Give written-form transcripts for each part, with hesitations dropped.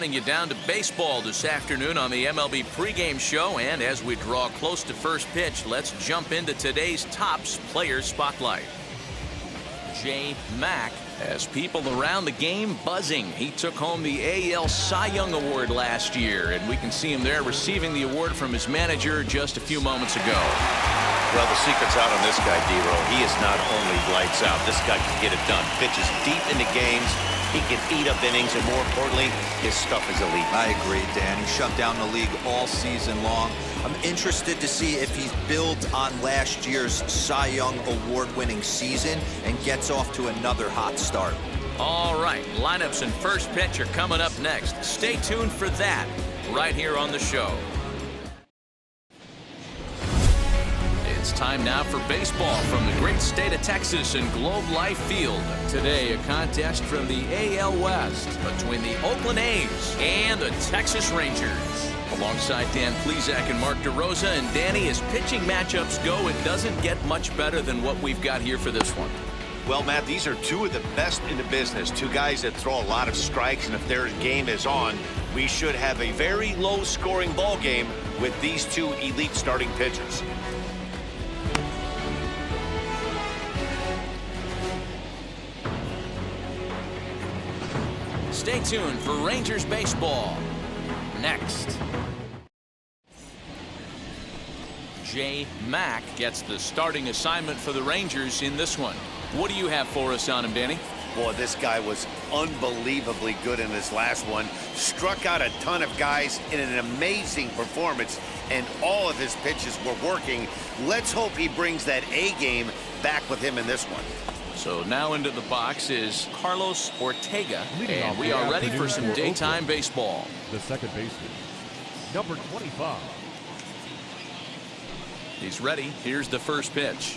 You down to baseball this afternoon on the MLB pregame show, and as we draw close to first pitch, let's jump into today's Topps Player Spotlight. J. Mack has people around the game buzzing. He took home the AL Cy Young Award last year, and we can see him there receiving the award from his manager just a few moments ago. Well, the secret's out on this guy, D-Roll. He is not only lights out. This guy can get it done. Pitches deep into games. He can eat up innings, and more importantly, his stuff is elite. I agree, Dan. He shut down the league all season long. I'm interested to see if he's built on last year's Cy Young Award-winning season and gets off to another hot start. All right, lineups and first pitch are coming up next. Stay tuned for that right here on the show. It's time now for baseball from the great state of Texas and Globe Life Field. Today, a contest from the AL West between the Oakland A's and the Texas Rangers. Alongside Dan Plesac and Mark DeRosa, and Danny, as pitching matchups go, it doesn't get much better than what we've got here for this one. Well, Matt, these are two of the best in the business. Two guys that throw a lot of strikes, and if their game is on, we should have a very low-scoring ball game with these two elite starting pitchers. Stay tuned for Rangers baseball. Next. J. Mack gets the starting assignment for the Rangers in this one. What do you have for us on him, Danny? Boy, this guy was unbelievably good in this last one. Struck out a ton of guys in an amazing performance, and all of his pitches were working. Let's hope he brings that A game back with him in this one. So now into the box is Carlos Ortega, and we are ready for some daytime baseball. The second baseman, number 25. He's ready. Here's the first pitch.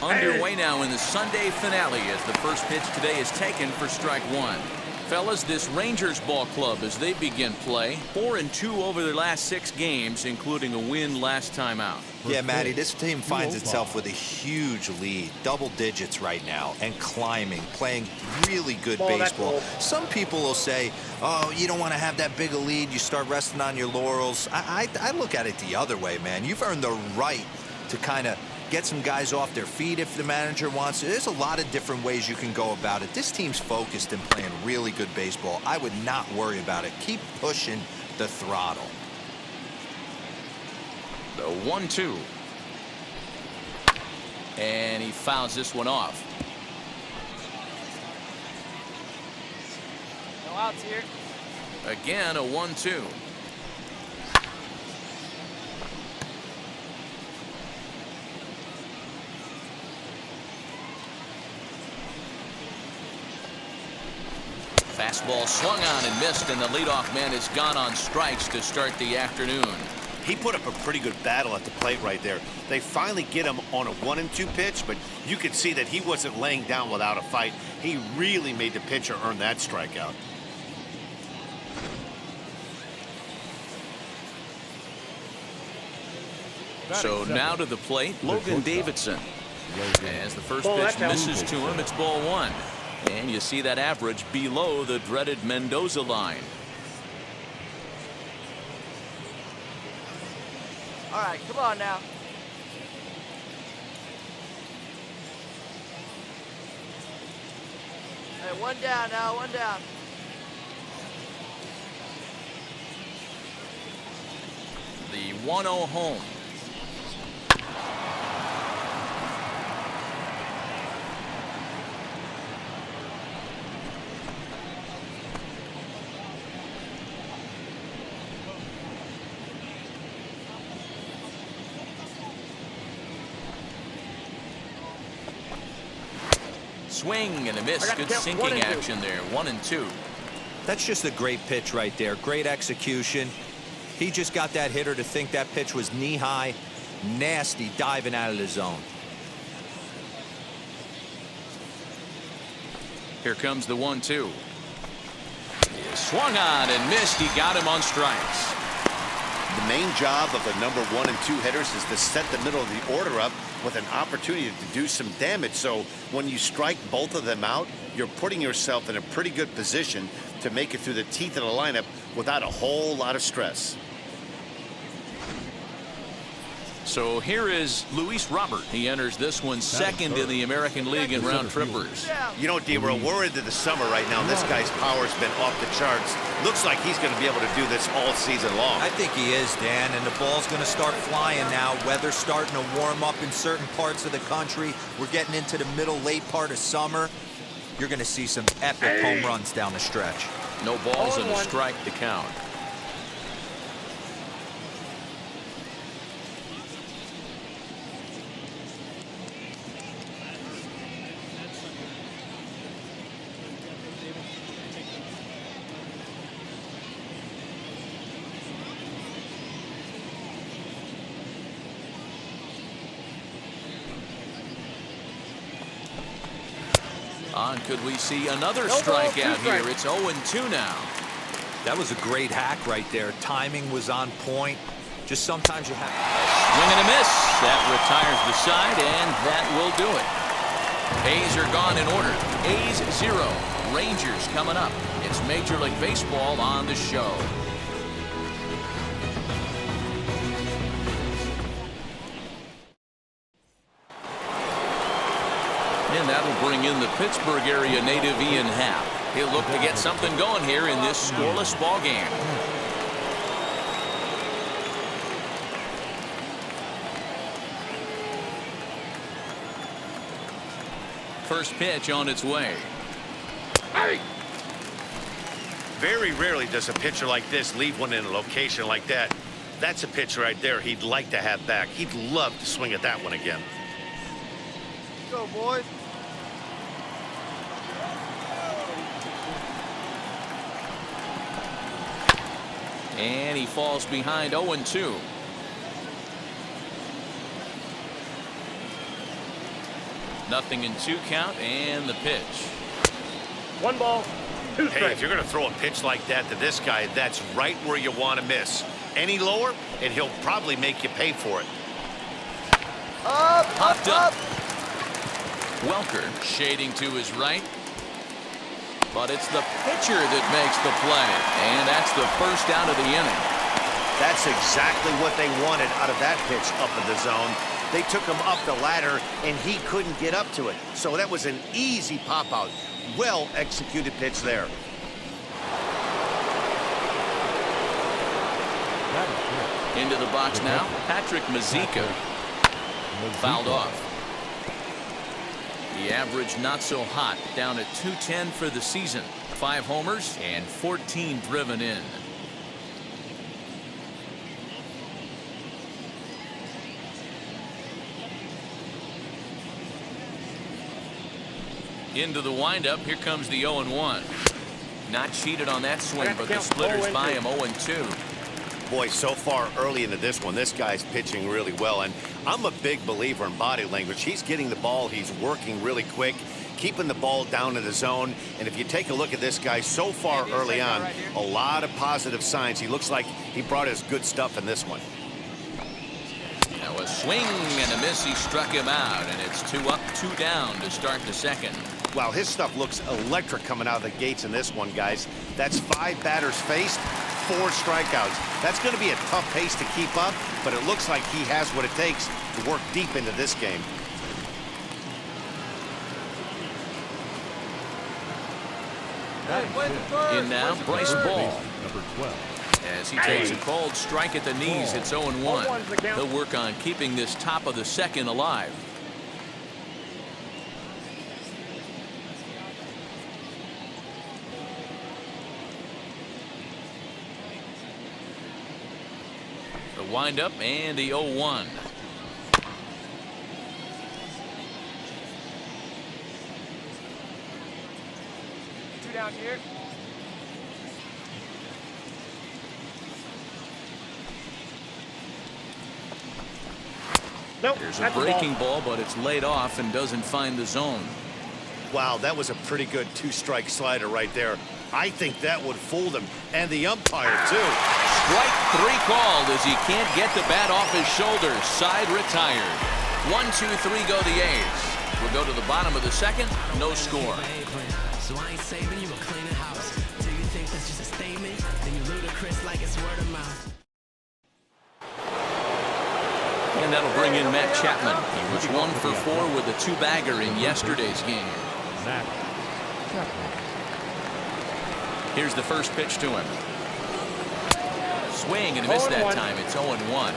Underway now in the Sunday finale as the first pitch today is taken for strike one. Fellas, this Rangers ball club, as they begin play, 4-2 over their last 6 games, including a win last time out. Yeah, Matty, this team finds itself with a huge lead, double digits right now, and climbing, playing really good baseball. Some people will say, oh, you don't want to have that big a lead, you start resting on your laurels. I look at it the other way, man. You've earned the right to kind of get some guys off their feet if the manager wants to. There's a lot of different ways you can go about it. This team's focused and playing really good baseball. I would not worry about it. Keep pushing the throttle. The 1-2. And he fouls this one off. No outs here. Again, a 1-2. Fastball swung on and missed, and the leadoff man has gone on strikes to start the afternoon. He put up a pretty good battle at the plate right there. They finally get him on a 1-2 pitch, but you could see that he wasn't laying down without a fight. He really made the pitcher earn that strikeout. So now to the plate, Logan Davidson. As the first pitch misses to him, it's ball one. And you see that average below the dreaded Mendoza line. All right, come on now. Hey, one down now, one down. The 1-0 home. Swing and a miss. Good sinking action there. 1-2. That's just a great pitch right there. Great execution. He just got that hitter to think that pitch was knee-high. Nasty diving out of the zone. Here comes the 1-2. Swung on and missed. He got him on strikes. The main job of the number 1 and 2 hitters is to set the middle of the order up with an opportunity to do some damage. So when you strike both of them out, you're putting yourself in a pretty good position to make it through the teeth of the lineup without a whole lot of stress. So here is Luis Robert. He enters this one second in the American League in round trippers. You know, D, we're worried that the summer right now, this guy's power's been off the charts. Looks like he's going to be able to do this all season long. I think he is, Dan, and the ball's going to start flying now. Weather's starting to warm up in certain parts of the country. We're getting into the middle, late part of summer. You're going to see some epic home runs down the stretch. No balls and a strike to count. Could we see another strikeout here? It's 0-2 now. That was a great hack right there. Timing was on point. Just sometimes you have... Swing and a miss. That retires the side, and that will do it. A's are gone in order. A's 0. Rangers coming up. It's Major League Baseball on the show. And that'll bring in the Pittsburgh area native Ian Happ. He'll look to get something going here in this scoreless ball game. First pitch on its way. Very rarely does a pitcher like this leave one in a location like that. That's a pitch right there he'd like to have back. He'd love to swing at that one again. Go, boys. And he falls behind 0-2. Nothing in 2 count, and the pitch. 1 ball, 2 strikes. Hey, if you're going to throw a pitch like that to this guy, that's right where you want to miss. Any lower, and he'll probably make you pay for it. Popped up. Welker shading to his right. But it's the pitcher that makes the play, and that's the first out of the inning. That's exactly what they wanted out of that pitch up in the zone. They took him up the ladder, and he couldn't get up to it. So that was an easy pop-out. Well-executed pitch there. Into the box now, Patrick Mazeika. Fouled off. The average not so hot, down at 210 for the season. 5 homers and 14 driven in. Into the windup, here comes the 0-1. Not cheated on that swing, but the splitters by him 0-2. Boy, so far early into this one, this guy's pitching really well, and I'm a big believer in body language. He's getting the ball, he's working really quick, keeping the ball down in the zone, and if you take a look at this guy so far early on, a lot of positive signs. He looks like he brought his good stuff in this one. Now a swing and a miss, he struck him out, and it's 2 up, 2 down to start the second. Wow, his stuff looks electric coming out of the gates in this one, guys. That's 5 batters faced, 4 strikeouts. That's going to be a tough pace to keep up, but it looks like he has what it takes to work deep into this game. In now, Bryce Ball. Number 12. As he takes a cold strike at the knees, it's 0-1. He'll work on keeping this top of the second alive. The windup and the 0-1. Down here. Nope, There's a breaking ball, but it's laid off and doesn't find the zone. Wow, that was a pretty good 2-strike slider right there. I think that would fool them, and the umpire too. Strike three called as he can't get the bat off his shoulder. Side retired. 1-2-3 go the A's. We'll go to the bottom of the second. No score. So I ain't saving you a cleaner house. Do you think that's just a statement? Then you ludicrous like it's word of mouth. And that'll bring in Matt Chapman. He was 1 for 4 with a 2-bagger in yesterday's game. Matt Chapman. Here's the first pitch to him. Swing and a miss that time. It's 0-1.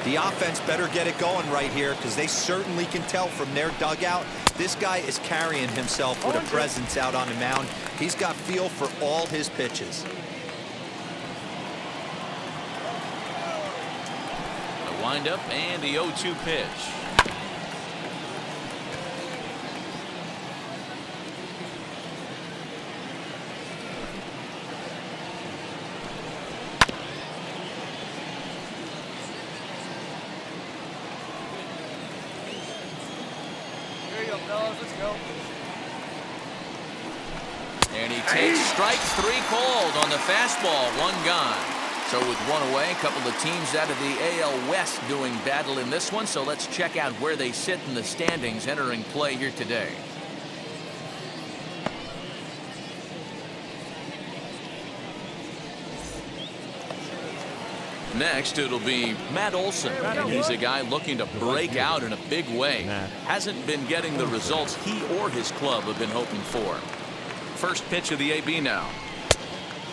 The offense better get it going right here because they certainly can tell from their dugout. This guy is carrying himself with a presence out on the mound. He's got feel for all his pitches. The windup and the 0-2 pitch. Let's go. And he takes strike three called on the fastball. 1 gone. So with 1 away, a couple of teams out of the AL West doing battle in this one. So let's check out where they sit in the standings entering play here today. Next, it'll be Matt Olson. And he's a guy looking to break out in a big way. Hasn't been getting the results he or his club have been hoping for. First pitch of the AB now.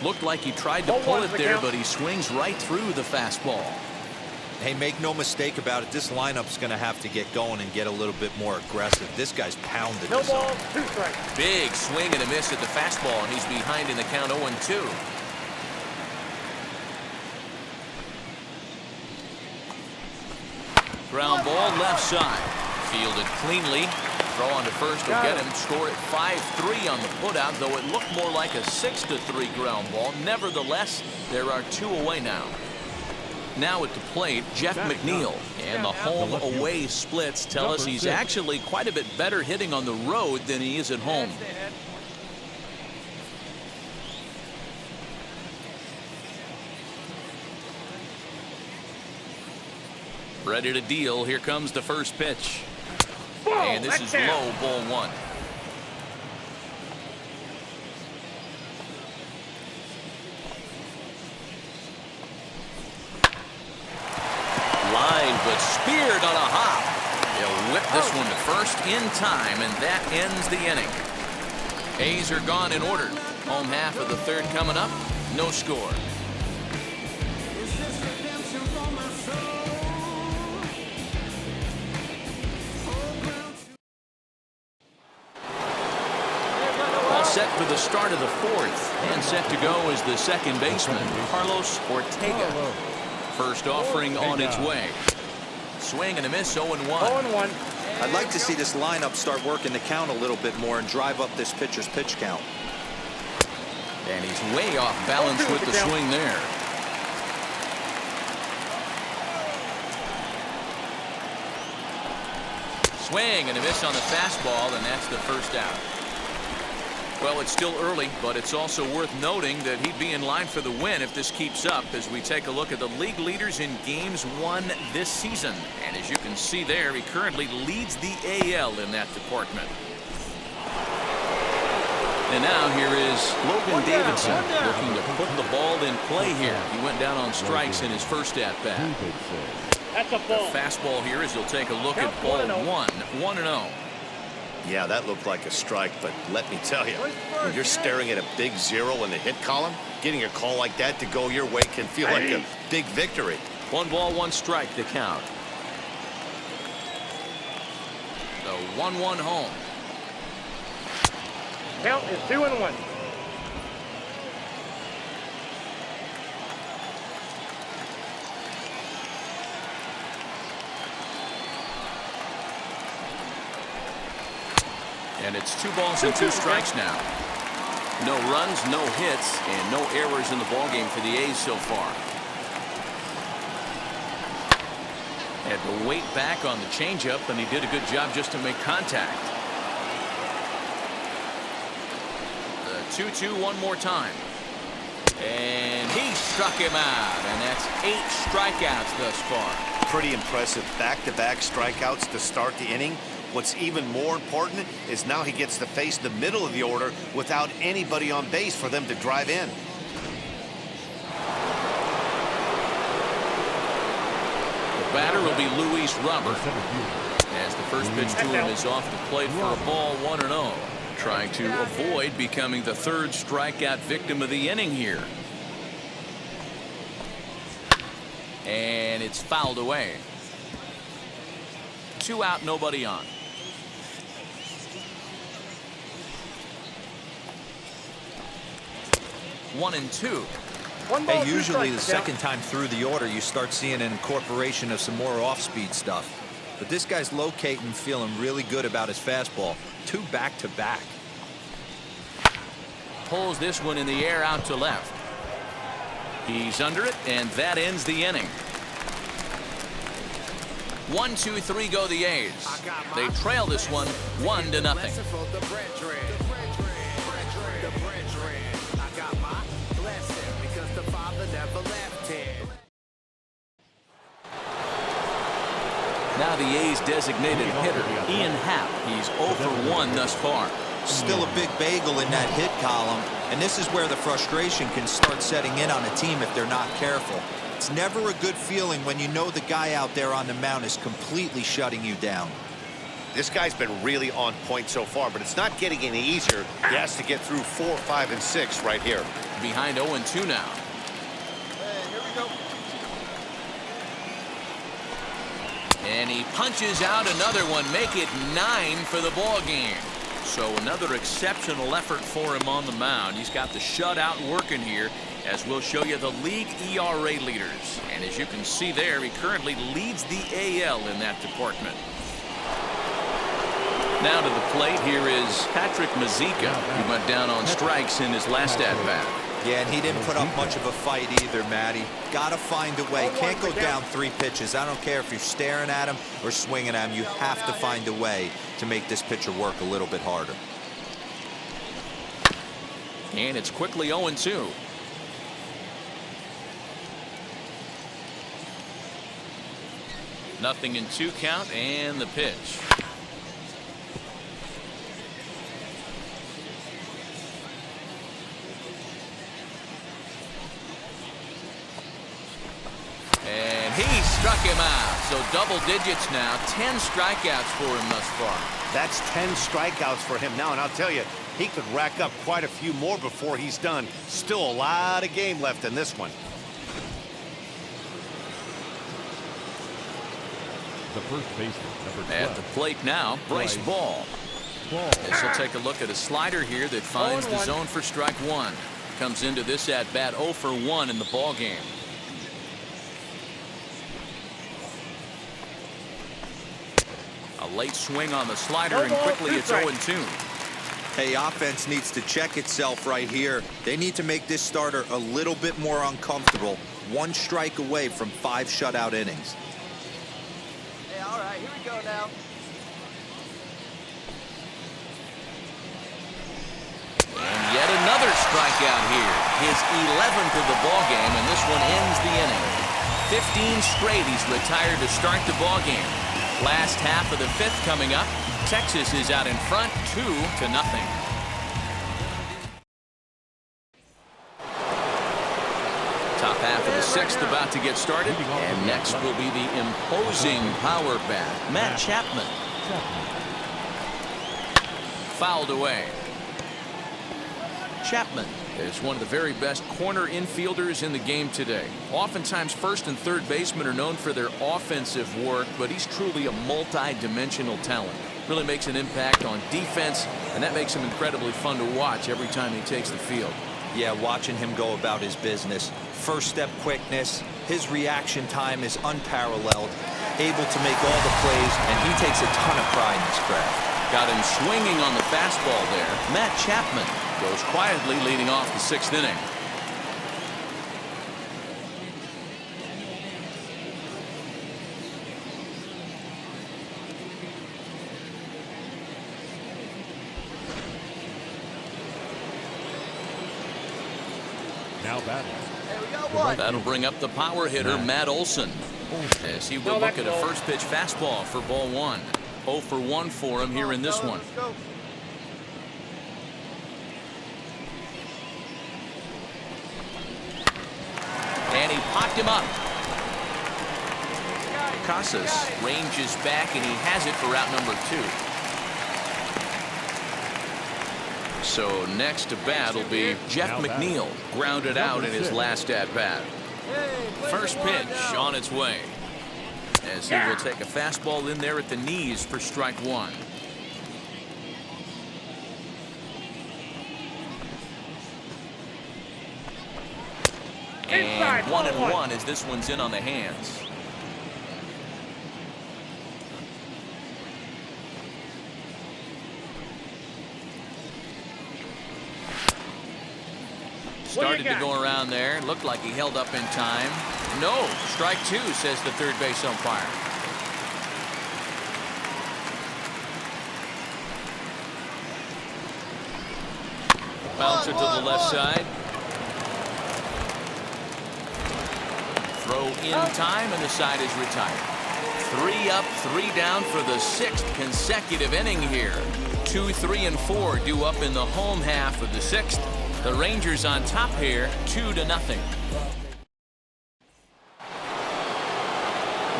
Looked like he tried to pull it there, but he swings right through the fastball. Hey, make no mistake about it. This lineup's going to have to get going and get a little bit more aggressive. This guy's pounded. No ball, 2 strikes. Big swing and a miss at the fastball, and he's behind in the count 0-2. Ground ball left side. Fielded cleanly. Throw on to first will get him. Score at 5-3 on the putout, though it looked more like a 6-3 ground ball. Nevertheless, there are 2 away now. Now at the plate, Jeff McNeil. And the home-away splits tell us he's actually quite a bit better hitting on the road than he is at home. Ready to deal. Here comes the first pitch. And this is low, ball 1. Line, but speared on a hop. He'll whip this one to first in time, and that ends the inning. A's are gone in order. Home half of the third coming up. No score. Set for the start of the fourth, and set to go is the second baseman, Carlos Ortega. First offering on its way. Swing and a miss, 0-1. 0-1. I'd like to see this lineup start working the count a little bit more and drive up this pitcher's pitch count. And he's way off balance with the swing there. Swing and a miss on the fastball, and that's the first out. Well, it's still early, but it's also worth noting that he'd be in line for the win if this keeps up as we take a look at the league leaders in games won this season. And as you can see there, he currently leads the AL in that department. And now here is Logan Davidson looking to put the ball in play here. He went down on strikes in his first at-bat. That's a ball. The fastball here as he'll take a look at ball 1-0. Yeah, that looked like a strike, but let me tell you, when you're staring at a big 0 in the hit column, getting a call like that to go your way can feel like a big victory. 1 ball, 1 strike to count. The 1-1 home. Count is 2-1. And it's 2 balls and 2 strikes now. No runs, no hits, and no errors in the ballgame for the A's so far. Had to wait back on the changeup, and he did a good job just to make contact. The 2-2 one more time. And he struck him out, and that's 8 strikeouts thus far. Pretty impressive back-to-back strikeouts to start the inning. What's even more important is now he gets to face the middle of the order without anybody on base for them to drive in. The batter will be Luis Robert, as the first pitch to him is off the plate for a ball, 1-0. Trying to avoid becoming the 3rd strikeout victim of the inning here. And it's fouled away. 2 out, nobody on. 1-2. Hey, usually the second time through the order, you start seeing an incorporation of some more off-speed stuff. But this guy's locating, feeling really good about his fastball. 2 back-to-back. Pulls this one in the air out to left. He's under it, and that ends the inning. 1, 2, 3 go the A's. They trail this one 1-0. Now the A's designated hitter, Ian Happ. He's 0 for 1 thus far. Still a big bagel in that hit column, and this is where the frustration can start setting in on a team if they're not careful. It's never a good feeling when you know the guy out there on the mound is completely shutting you down. This guy's been really on point so far, but it's not getting any easier. He has to get through 4, 5, and 6 right here. Behind 0-2 now. Hey, here we go. And he punches out another one, make it 9 for the ball game. So another exceptional effort for him on the mound. He's got the shutout working here, as we'll show you the league ERA leaders. And as you can see there, he currently leads the AL in that department. Now to the plate, here is Patrick Mazeika, who went down on strikes in his last at-bat. Yeah, and he didn't put up much of a fight either, Matty. Gotta find a way. Can't go down 3 pitches. I don't care if you're staring at him or swinging at him. You have to find a way to make this pitcher work a little bit harder. And it's quickly 0-2. Nothing in 2 count, and the pitch. And he struck him out. So double digits now. 10 strikeouts for him thus far. That's 10 strikeouts for him now, and I'll tell you, he could rack up quite a few more before he's done. Still a lot of game left in this one. The first baseman, number 12. At the plate now, Bryce Ball. This will take a look at a slider here that finds the zone for strike 1. Comes into this at bat 0 for 1 in the ball game. A late swing on the slider, and quickly it's 0-2. Hey, offense needs to check itself right here. They need to make this starter a little bit more uncomfortable. 1 strike away from 5 shutout innings. Hey, all right, here we go now. And yet another strikeout here. His 11th of the ball game, and this one ends the inning. 15 straight he's retired to start the ball game. Last half of the 5th coming up. Texas is out in front 2-0. Top half of the 6th about to get started, and next will be the imposing power bat, Matt Chapman. Fouled away. Chapman is one of the very best corner infielders in the game today. Oftentimes first and third basemen are known for their offensive work, but he's truly a multi-dimensional talent. Really makes an impact on defense, and that makes him incredibly fun to watch every time he takes the field. Yeah, watching him go about his business. First step quickness, his reaction time is unparalleled, able to make all the plays, and he takes a ton of pride in his craft. Got him swinging on the fastball there. Matt Chapman goes quietly, leading off the 6th inning. Now batting. Here we That'll bring up the power hitter, Matt Olson, as he will look at a first pitch fastball for ball 1. 0 for 1 for him here in this one. And he popped him up. Casas ranges back, and he has it for out number 2. So next to bat will be Jeff McNeil, grounded out in his last at bat. First pitch on its way, as he will take a fastball in there at the knees for strike 1. And 1-1 as this one's in on the hands. Started to go around there. Looked like he held up in time. No, strike 2, says the third base umpire. Bouncer to the left side. Throw in time, and the side is retired. 3 up, 3 down for the 6th consecutive inning here. 2, 3, and 4 due up in the home half of the 6th. The Rangers on top here, 2-0.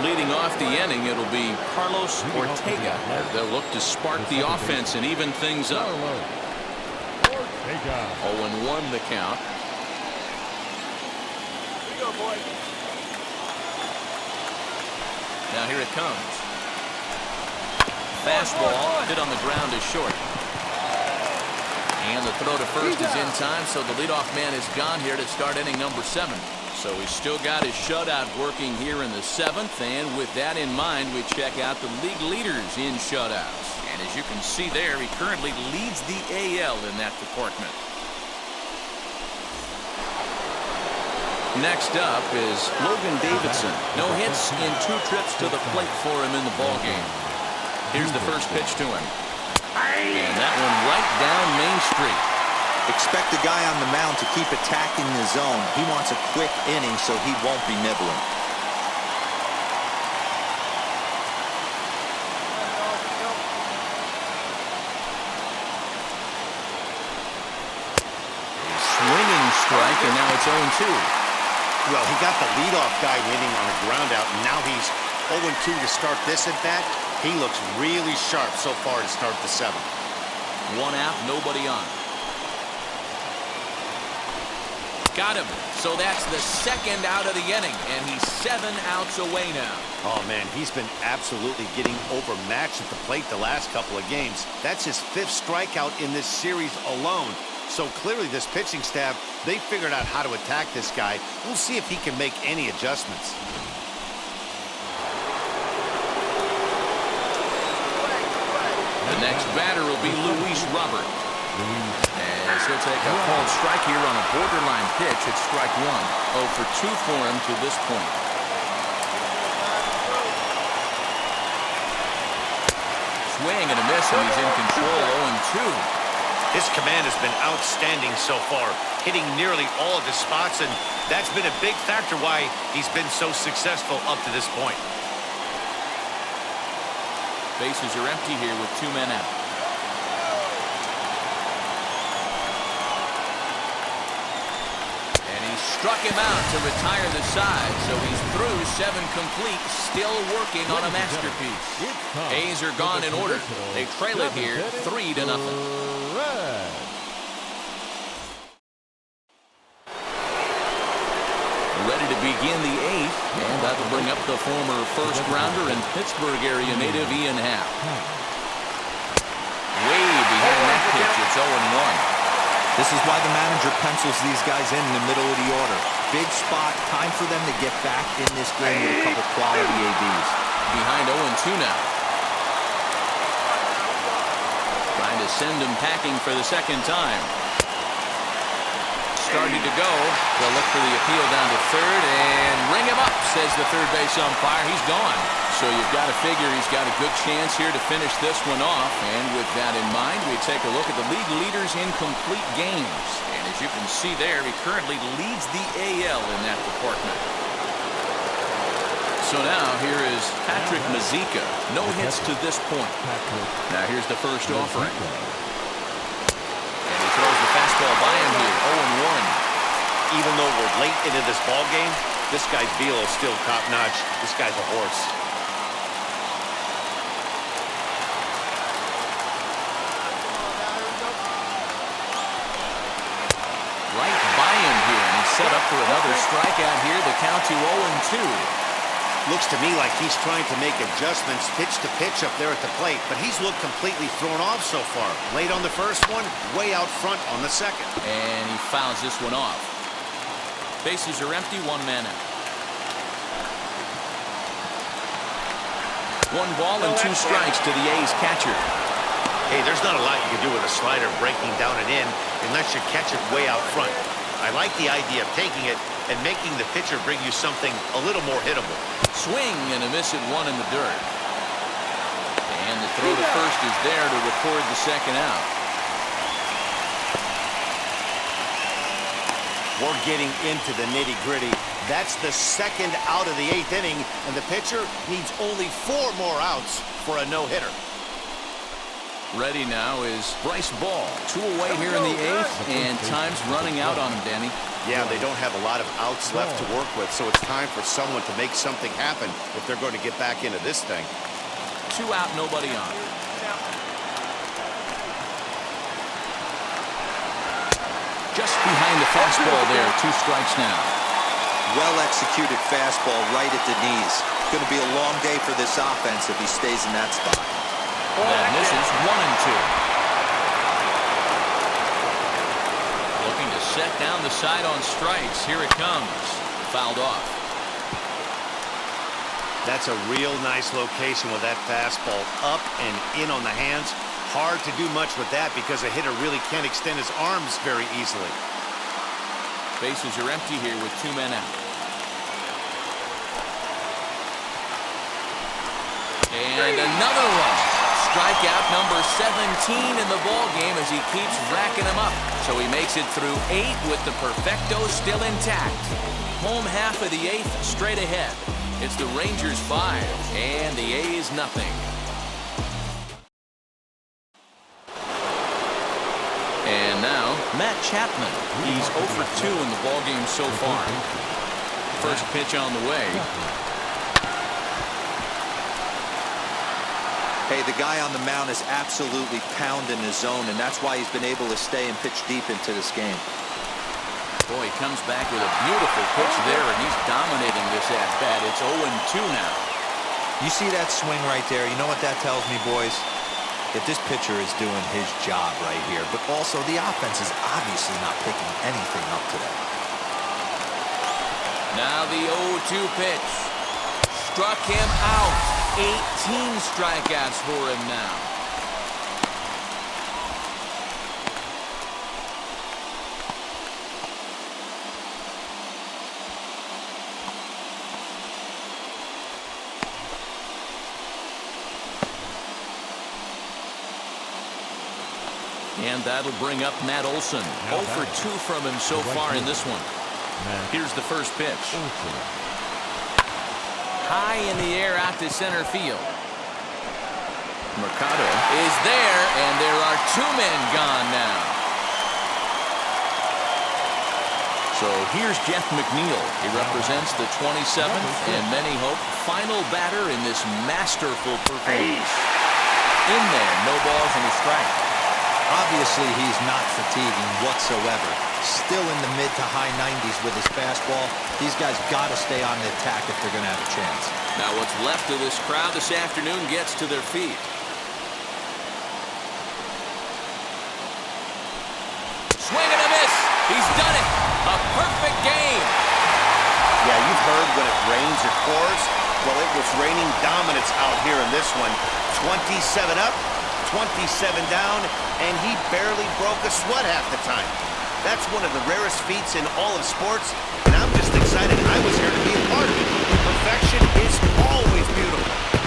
Leading off the inning, it'll be Carlos Ortega. They'll look to spark the offense and even things up. 0-1 the count. Here you go, boy. Now here it comes. Fastball hit on the ground is short. And the throw to first is in time, so the leadoff man is gone here to start inning number 7. So he's still got his shutout working here in the 7th, and with that in mind, we check out the league leaders in shutouts. And as you can see there, he currently leads the AL in that department. Next up is Logan Davidson. No hits in 2 trips to the plate for him in the ballgame. Here's the first pitch to him. And that one right down Main Street. Expect the guy on the mound to keep attacking the zone. He wants a quick inning, so he won't be nibbling. Swinging strike, and now it's 0-2. Well, he got the leadoff guy hitting on a ground out, and now he's 0-2 to start this at bat. He looks really sharp so far to start the 7th. 1 out, nobody on. Got him. So that's the 2nd out of the inning, and he's 7 outs away now. Oh, man, he's been absolutely getting overmatched at the plate the last couple of games. That's his 5th strikeout in this series alone. So clearly this pitching staff, they figured out how to attack this guy. We'll see if he can make any adjustments. The next batter will be Luis Robert. As he'll take a called strike here on a borderline pitch at strike 1. 0 for 2 for him to this point. Swing and a miss, and he's in control. 0-2. His command has been outstanding so far, hitting nearly all of his spots, and that's been a big factor why he's been so successful up to this point. Bases are empty here with 2 men out. And he struck him out to retire the side, so he's through 7 complete, still working on a masterpiece. A's are gone in order. They trail it here 3-0. Ready to begin the 8th, and that'll bring up the former first rounder and Pittsburgh area native Ian Happ. Way behind that pitch, it's 0-1. This is why the manager pencils these guys in the middle of the order. Big spot, time for them to get back in this game with a couple quality ABs. Behind 0-2 now. Trying to send him packing for the 2nd time. starting to go. They'll look for the appeal down to third and ring him up, says the third base umpire. He's gone. So you've got to figure he's got a good chance here to finish this one off. And with that in mind, we take a look at the league leaders in complete games. And as you can see there, he currently leads the AL in that department. So now here is Patrick Mazika. No hits to this point. Now here's the first offering. And he throws the fastball by him here. 0-1. Even though we're late into this ball game, this guy's velo is still top-notch. This guy's a horse. Right by him here, and he's set up for another strikeout here. The count to 0-2. Looks to me like he's trying to make adjustments pitch to pitch up there at the plate, but he's looked completely thrown off so far. Late on the first one, way out front on the second. And he fouls this one off. Bases are empty, one man out. 1 ball and 2 strikes to the A's catcher. Hey, there's not a lot you can do with a slider breaking down and in unless you catch it way out front. I like the idea of taking it and making the pitcher bring you something a little more hittable. Swing and a miss at 1 in the dirt. And the throw to first is there to record the second out. We're getting into the nitty-gritty. That's the second out of the 8th inning, and the pitcher needs only 4 more outs for a no-hitter. Ready now is Bryce Ball. 2 away here in the 8th, and time's running out on him, Danny. Yeah, they don't have a lot of outs left to work with, so it's time for someone to make something happen if they're going to get back into this thing. 2 out, nobody on. Just behind the fastball there, 2 strikes now. Well-executed fastball right at the knees. Going to be a long day for this offense if he stays in that spot. That misses. 1-2. Looking to set down the side on strikes. Here it comes. Fouled off. That's a real nice location with that fastball up and in on the hands. Hard to do much with that because a hitter really can't extend his arms very easily. Bases are empty here with 2 men out. And another one. Strikeout number 17 in the ball game as he keeps racking them up. So he makes it through 8 with the perfecto still intact. Home half of the 8th straight ahead. It's the Rangers 5 and the A's nothing. And now Matt Chapman. He's 0 for 2 in the ball game so far. First pitch on the way. Hey, the guy on the mound is absolutely pounding his zone, and that's why he's been able to stay and pitch deep into this game. Boy, he comes back with a beautiful pitch there, and he's dominating this at-bat. It's 0-2 now. You see that swing right there? You know what that tells me, boys? That this pitcher is doing his job right here, but also the offense is obviously not picking anything up today. Now the 0-2 pitch. Struck him out. 18 strikeouts for him now. And that'll bring up Matt Olson. 0 for 2 from him so far in this one. Here's the first pitch. High in the air out to center field. Mercado is there, and there are 2 men gone now. So here's Jeff McNeil. He represents the 27th, and many hope final batter in this masterful performance. In there, no balls and a strike. Obviously, he's not fatiguing whatsoever. Still in the mid to high 90s with his fastball. These guys got to stay on the attack if they're going to have a chance. Now what's left of this crowd this afternoon gets to their feet. Swing and a miss. He's done it. A perfect game. Yeah, you've heard when it rains it pours. Well, it was raining dominance out here in this one. 27 up, 27 down, and he barely broke a sweat half the time. That's one of the rarest feats in all of sports, and I'm just excited I was here to be a part of it. Perfection is always beautiful.